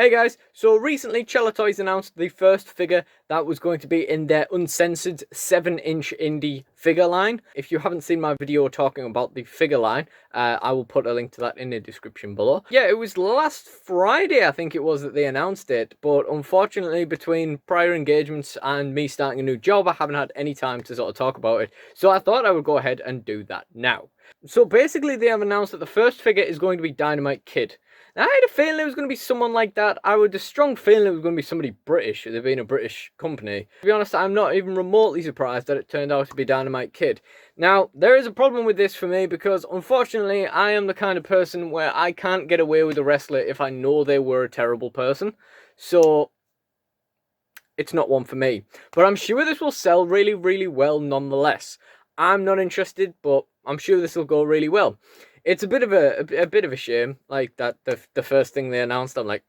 Hey guys, so recently Chella Toys announced the first figure that was going to be in their Uncensored 7-inch indie figure line. If you haven't seen my video talking about the figure line, I will put a link to that in the description below. Yeah, it was last Friday I think it was that they announced it, but unfortunately between prior engagements and me starting a new job, I haven't had any time to sort of talk about it. So I thought I would go ahead and do that now. So basically they have announced that the first figure is going to be Dynamite Kid. Now, I had a feeling it was going to be someone like that. I had a strong feeling it was going to be somebody British, they've been a British company. To be honest, I'm not even remotely surprised that it turned out to be Dynamite Kid. Now, there is a problem with this for me because, unfortunately, I am the kind of person where I can't get away with a wrestler if I know they were a terrible person. So, it's not one for me. But I'm sure this will sell really, really well nonetheless. I'm not interested, but I'm sure this will go really well. It's a bit of a shame, like that the first thing they announced, I'm like,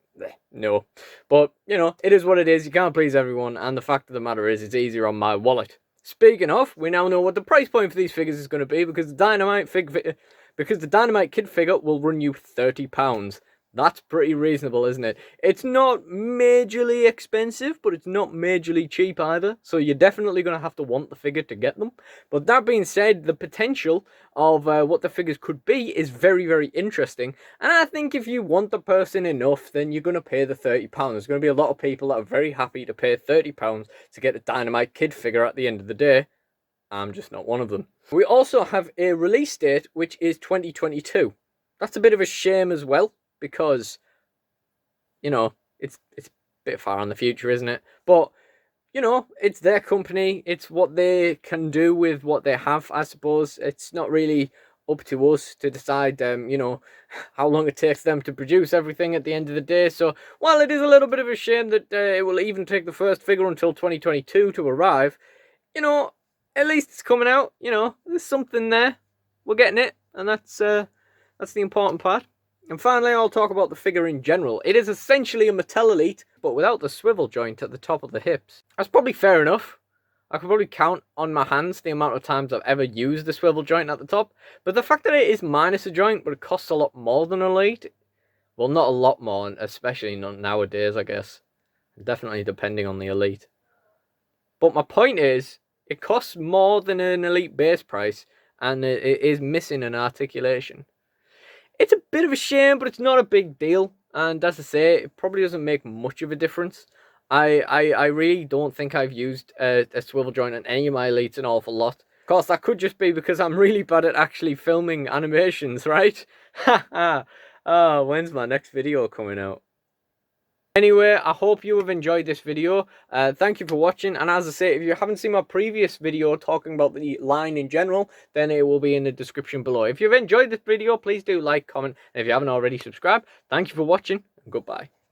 no. But, you know, it is what it is. You can't please everyone, and the fact of the matter is, it's easier on my wallet. Speaking of, we now know what the price point for these figures is going to be because the Dynamite Kid figure will run you £30. That's pretty reasonable, isn't it? It's not majorly expensive, but it's not majorly cheap either. So you're definitely going to have to want the figure to get them. But that being said, the potential of what the figures could be is very, very interesting. And I think if you want the person enough, then you're going to pay the £30. There's going to be a lot of people that are very happy to pay £30 to get a Dynamite Kid figure at the end of the day. I'm just not one of them. We also have a release date, which is 2022. That's a bit of a shame as well, because, you know, it's a bit far on the future, isn't it? But, you know, it's their company. It's what they can do with what they have, I suppose. It's not really up to us to decide, you know, how long it takes them to produce everything at the end of the day. So, while it is a little bit of a shame that it will even take the first figure until 2022 to arrive, you know, at least it's coming out. You know, there's something there. We're getting it, and that's the important part. And finally, I'll talk about the figure in general. It is essentially a Mattel Elite, but without the swivel joint at the top of the hips. That's probably fair enough. I could probably count on my hands the amount of times I've ever used the swivel joint at the top. But the fact that it is minus a joint, but it costs a lot more than Elite. Well, not a lot more, especially not nowadays, I guess. Definitely depending on the Elite. But my point is, it costs more than an Elite base price, and it is missing an articulation. It's a bit of a shame, but it's not a big deal. And as I say, it probably doesn't make much of a difference. I really don't think I've used a swivel joint on any of my Elites an awful lot. Of course, that could just be because I'm really bad at actually filming animations, right? Haha. Oh, when's my next video coming out? Anyway, I hope you have enjoyed this video. Thank you for watching. And as I say, if you haven't seen my previous video talking about the line in general, then it will be in the description below. If you've enjoyed this video, please do like, comment. And if you haven't already subscribed, thank you for watching and goodbye.